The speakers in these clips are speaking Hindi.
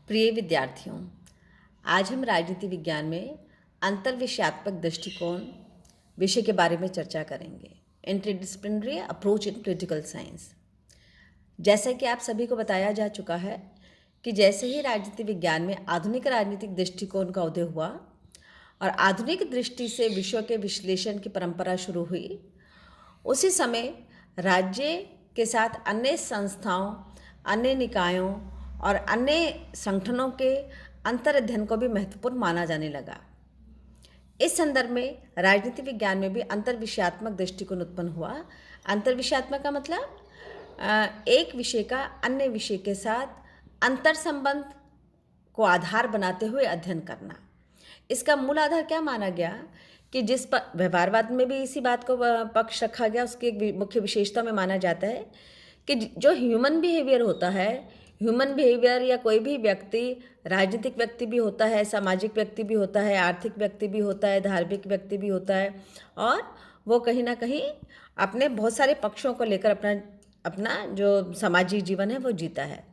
प्रिय विद्यार्थियों, आज हम राजनीति विज्ञान में अंतर्विषयात्मक दृष्टिकोण विषय के बारे में चर्चा करेंगे। Interdisciplinary approach in political science. जैसा कि आप सभी को बताया जा चुका है कि जैसे ही राजनीति विज्ञान में आधुनिक राजनीतिक दृष्टिकोण का उदय हुआ और आधुनिक दृष्टि से विषयों के विश्लेषण की परंपरा शुरू हुई, उसी समय राज्य के साथ अन्य संस्थाओं, अन्य निकायों और अन्य संगठनों के अंतर अध्ययन को भी महत्वपूर्ण माना जाने लगा। इस संदर्भ में राजनीति विज्ञान में भी अंतर्विषयात्मक दृष्टिकोण उत्पन्न हुआ। अंतर्विषयात्मक का मतलब एक विषय का अन्य विषय के साथ अंतर संबंध को आधार बनाते हुए अध्ययन करना। इसका मूल आधार क्या माना गया कि जिस पर व्यवहारवाद में भी इसी बात को पक्ष रखा गया, उसकी एक मुख्य विशेषता में माना जाता है कि जो ह्यूमन बिहेवियर होता है, ह्यूमन बिहेवियर या कोई भी व्यक्ति, राजनीतिक व्यक्ति भी होता है, सामाजिक व्यक्ति भी होता है, आर्थिक व्यक्ति भी होता है, धार्मिक व्यक्ति भी होता है, और वो कहीं ना कहीं अपने बहुत सारे पक्षों को लेकर अपना जो सामाजिक जीवन है वो जीता है।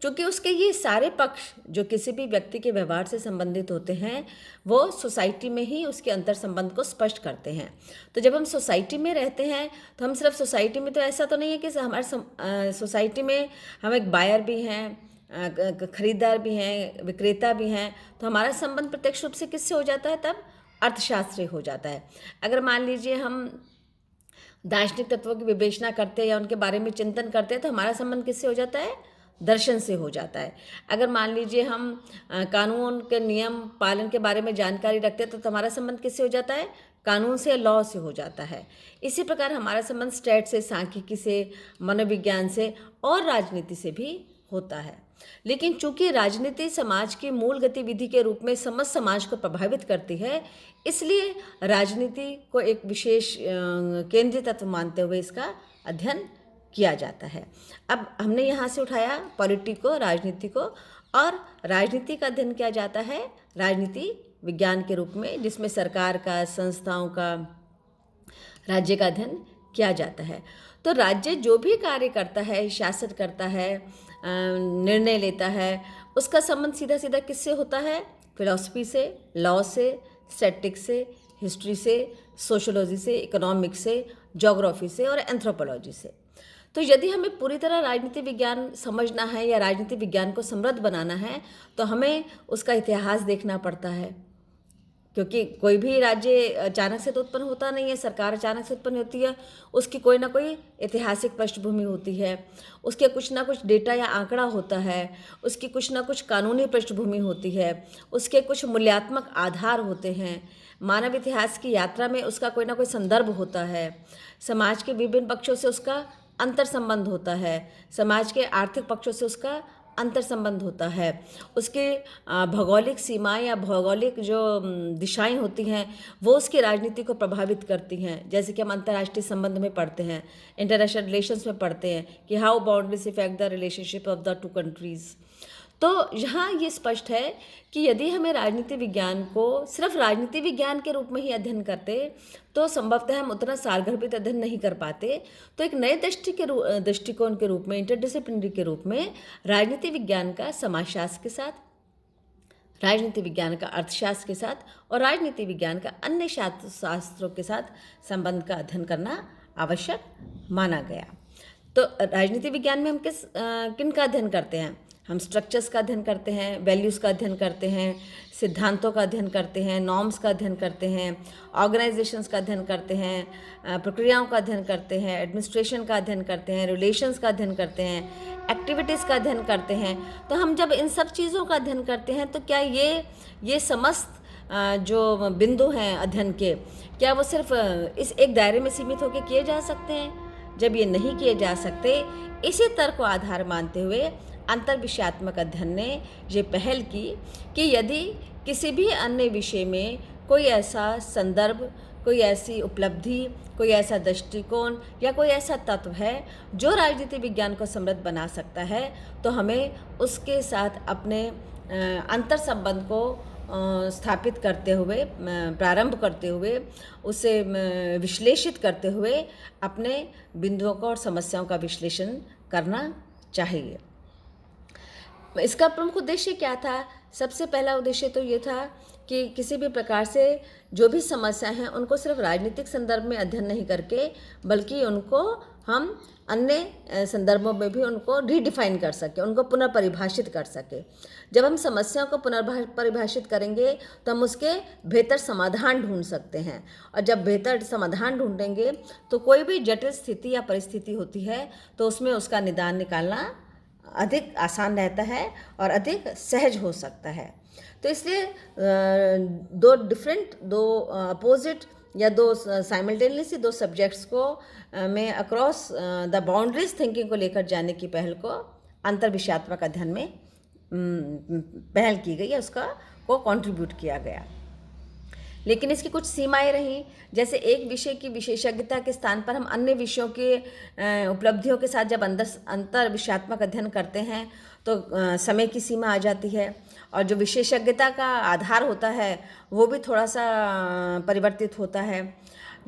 चूँकि उसके ये सारे पक्ष जो किसी भी व्यक्ति के व्यवहार से संबंधित होते हैं, वो सोसाइटी में ही उसके अंतर संबंध को स्पष्ट करते हैं। तो जब हम सोसाइटी में रहते हैं तो हम सिर्फ सोसाइटी में, तो ऐसा तो नहीं है कि हमारे सोसाइटी में हम एक बायर भी हैं, खरीदार भी हैं, विक्रेता भी हैं, तो हमारा संबंध प्रत्यक्ष रूप से किससे हो जाता है? तब अर्थशास्त्री हो जाता है। अगर मान लीजिए हम दार्शनिक तत्वों की विवेचना करते हैं या उनके बारे में चिंतन करते हैं, तो हमारा संबंध किससे हो जाता है? दर्शन से हो जाता है। अगर मान लीजिए हम कानून के नियम पालन के बारे में जानकारी रखते हैं, तो हमारा संबंध किससे हो जाता है? कानून से, लॉ से हो जाता है। इसी प्रकार हमारा संबंध स्टैट से, सांख्यिकी से, मनोविज्ञान से और राजनीति से भी होता है। लेकिन चूंकि राजनीति समाज की मूल गतिविधि के रूप में समस्त समाज को प्रभावित करती है, इसलिए राजनीति को एक विशेष केंद्रीय तत्व मानते हुए इसका अध्ययन किया जाता है। अब हमने यहाँ से उठाया पॉलिटी को, राजनीति को, और राजनीति का अध्ययन किया जाता है राजनीति विज्ञान के रूप में, जिसमें सरकार का, संस्थाओं का, राज्य का अध्ययन किया जाता है। तो राज्य जो भी कार्य करता है, शासन करता है, निर्णय लेता है, उसका संबंध सीधा सीधा किससे होता है? फिलॉसफी से, लॉ से, स्टैटिक्स से, हिस्ट्री से, सोशोलॉजी से, इकोनॉमिक्स से, ज्योग्राफी से और एंथ्रोपोलॉजी से। तो यदि हमें पूरी तरह राजनीति विज्ञान समझना है या राजनीति विज्ञान को समृद्ध बनाना है, तो हमें उसका इतिहास देखना पड़ता है, क्योंकि कोई भी राज्य अचानक से तो उत्पन्न होता नहीं है, सरकार अचानक से उत्पन्न होती है, उसकी कोई ना कोई ऐतिहासिक पृष्ठभूमि होती है, उसके कुछ ना कुछ डेटा या आंकड़ा होता है, उसकी कुछ ना कुछ कानूनी पृष्ठभूमि होती है, उसके कुछ मूल्यात्मक आधार होते हैं, मानव इतिहास की यात्रा में उसका कोई ना कोई संदर्भ होता है, समाज के विभिन्न पक्षों से उसका अंतर संबंध होता है, समाज के आर्थिक पक्षों से उसका अंतर संबंध होता है, उसके भौगोलिक सीमाएं या भौगोलिक जो दिशाएं होती हैं वो उसकी राजनीति को प्रभावित करती हैं। जैसे कि हम अंतर्राष्ट्रीय संबंध में पढ़ते हैं, इंटरनेशनल रिलेशंस में पढ़ते हैं कि how boundaries effect the relationship of the two countries. तो यहाँ ये स्पष्ट है कि यदि हमें राजनीति विज्ञान को सिर्फ राजनीति विज्ञान के रूप में ही अध्ययन करते, तो संभवतः हम उतना सारगर्भित अध्ययन नहीं कर पाते। तो एक नए दृष्टिकोण के रूप में, इंटरडिसिप्लिनरी के रूप में, राजनीति विज्ञान का समाजशास्त्र के साथ, राजनीति विज्ञान का अर्थशास्त्र के साथ और राजनीति विज्ञान का अन्य शास्त्रों के साथ संबंध का अध्ययन करना आवश्यक माना गया। तो राजनीति विज्ञान में हम किन का अध्ययन करते हैं? हम स्ट्रक्चर्स का अध्ययन करते हैं, वैल्यूज़ का अध्ययन करते हैं, सिद्धांतों का अध्ययन करते हैं, नॉर्म्स का अध्ययन करते हैं, ऑर्गेनाइजेशंस का अध्ययन करते हैं, प्रक्रियाओं का अध्ययन करते हैं, एडमिनिस्ट्रेशन का अध्ययन करते हैं, रिलेशंस का अध्ययन करते हैं, एक्टिविटीज़ का अध्ययन करते हैं। तो हम जब इन सब चीज़ों का अध्ययन करते हैं, तो क्या ये समस्त जो बिंदु हैं अध्ययन के, क्या वो सिर्फ इस एक दायरे में सीमित होकर किए जा सकते हैं? जब ये नहीं किए जा सकते, इसी तर्क को आधार मानते हुए अंतर्विषयात्मक अध्ययन ने ये पहल की कि यदि किसी भी अन्य विषय में कोई ऐसा संदर्भ, कोई ऐसी उपलब्धि, कोई ऐसा दृष्टिकोण या कोई ऐसा तत्व है जो राजनीति विज्ञान को समृद्ध बना सकता है, तो हमें उसके साथ अपने अंतर संबंध को स्थापित करते हुए, प्रारंभ करते हुए, उसे विश्लेषित करते हुए अपने बिंदुओं का और समस्याओं का विश्लेषण करना चाहिए। इसका प्रमुख उद्देश्य क्या था? सबसे पहला उद्देश्य तो ये था कि किसी भी प्रकार से जो भी समस्या हैं उनको सिर्फ राजनीतिक संदर्भ में अध्ययन नहीं करके, बल्कि उनको हम अन्य संदर्भों में भी उनको रीडिफाइन कर सकें, उनको पुनर्परिभाषित कर सकें। जब हम समस्याओं को पुनर्परिभाषित करेंगे तो हम उसके बेहतर समाधान ढूंढ सकते हैं, और जब बेहतर समाधान ढूंढेंगे तो कोई भी जटिल स्थिति या परिस्थिति होती है तो उसमें उसका निदान निकालना अधिक आसान रहता है और अधिक सहज हो सकता है। तो इसलिए दो अपोजिट या दो साइमल्टेनियसली दो सब्जेक्ट्स को में अक्रॉस द बाउंड्रीज थिंकिंग को लेकर जाने की पहल को अंतर विषयात्मक अध्ययन में पहल की गई है, उसका को कंट्रीब्यूट किया गया। लेकिन इसकी कुछ सीमाएं रहीं, जैसे एक विषय की विशेषज्ञता के स्थान पर हम अन्य विषयों के उपलब्धियों के साथ जब अंतर विषयात्मक अध्ययन करते हैं तो समय की सीमा आ जाती है, और जो विशेषज्ञता का आधार होता है वो भी थोड़ा सा परिवर्तित होता है।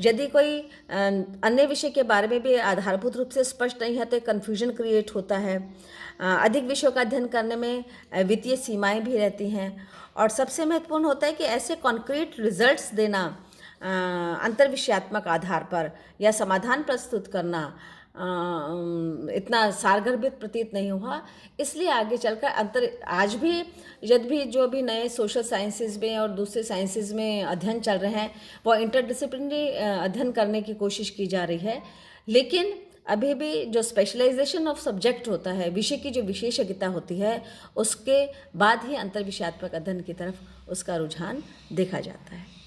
यदि कोई अन्य विषय के बारे में भी आधारभूत रूप से स्पष्ट नहीं है तो कन्फ्यूजन क्रिएट होता है। अधिक विषयों का अध्ययन करने में वित्तीय सीमाएं भी रहती हैं, और सबसे महत्वपूर्ण होता है कि ऐसे कॉन्क्रीट रिजल्ट्स देना अंतर्विषयात्मक आधार पर या समाधान प्रस्तुत करना इतना सारगर्भित प्रतीत नहीं हुआ। इसलिए आगे चलकर आज भी जब भी जो भी नए सोशल साइंसेज में और दूसरे साइंसेज में अध्ययन चल रहे हैं वो इंटरडिसिप्लिनरी अध्ययन करने की कोशिश की जा रही है, लेकिन अभी भी जो स्पेशलाइजेशन ऑफ सब्जेक्ट होता है, विषय की जो विशेषज्ञता होती है, उसके बाद ही अंतर्विषयात्मक अध्ययन की तरफ उसका रुझान देखा जाता है।